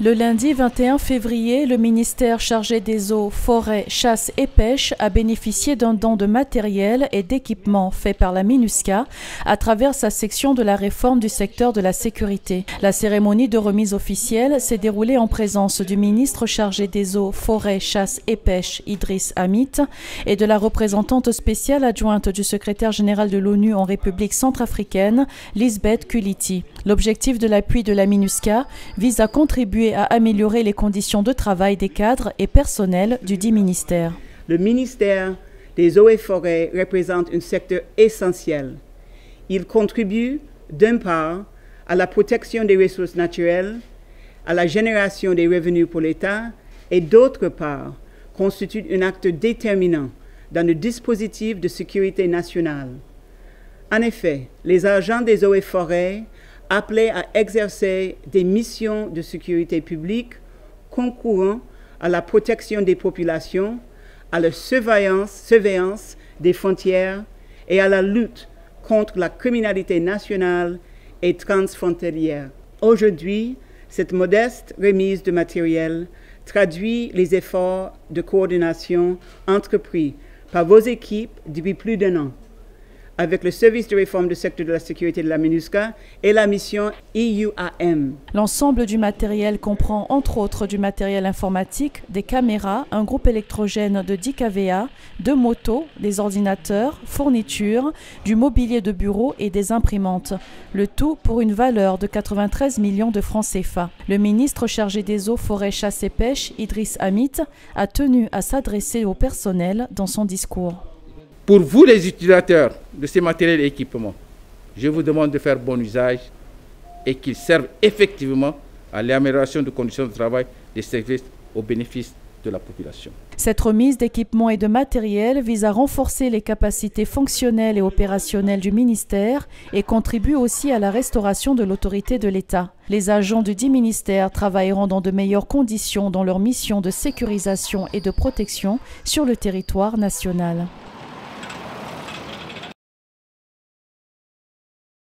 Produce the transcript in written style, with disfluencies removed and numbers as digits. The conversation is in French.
Le lundi 21 février, le ministère chargé des eaux, forêts, chasse et pêche a bénéficié d'un don de matériel et d'équipements fait par la MINUSCA à travers sa section de la réforme du secteur de la sécurité. La cérémonie de remise officielle s'est déroulée en présence du ministre chargé des eaux, forêts, chasse et pêche, Idriss Hamit, et de la représentante spéciale adjointe du secrétaire général de l'ONU en République centrafricaine, Lisbeth Kuliti. L'objectif de l'appui de la MINUSCA vise à contribuer à améliorer les conditions de travail des cadres et personnels du dit ministère. Le ministère des Eaux et Forêts représente un secteur essentiel. Il contribue, d'une part, à la protection des ressources naturelles, à la génération des revenus pour l'État, et d'autre part, constitue un acte déterminant dans le dispositif de sécurité nationale. En effet, les agents des eaux et forêts appelés à exercer des missions de sécurité publique concourant à la protection des populations, à la surveillance des frontières et à la lutte contre la criminalité nationale et transfrontalière. Aujourd'hui, cette modeste remise de matériel traduit les efforts de coordination entrepris par vos équipes depuis plus d'un an, avec le service de réforme du secteur de la sécurité de la MINUSCA et la mission EUAM. L'ensemble du matériel comprend entre autres du matériel informatique, des caméras, un groupe électrogène de 10 kVA, 2 motos, des ordinateurs, fournitures, du mobilier de bureau et des imprimantes. Le tout pour une valeur de 93 millions de francs CFA. Le ministre chargé des eaux, forêts, chasse et pêche, Idriss Hamit, a tenu à s'adresser au personnel dans son discours. Pour vous les utilisateurs de ces matériels et équipements, je vous demande de faire bon usage et qu'ils servent effectivement à l'amélioration des conditions de travail des services au bénéfice de la population. Cette remise d'équipements et de matériel vise à renforcer les capacités fonctionnelles et opérationnelles du ministère et contribue aussi à la restauration de l'autorité de l'État. Les agents du dit ministère travailleront dans de meilleures conditions dans leur mission de sécurisation et de protection sur le territoire national.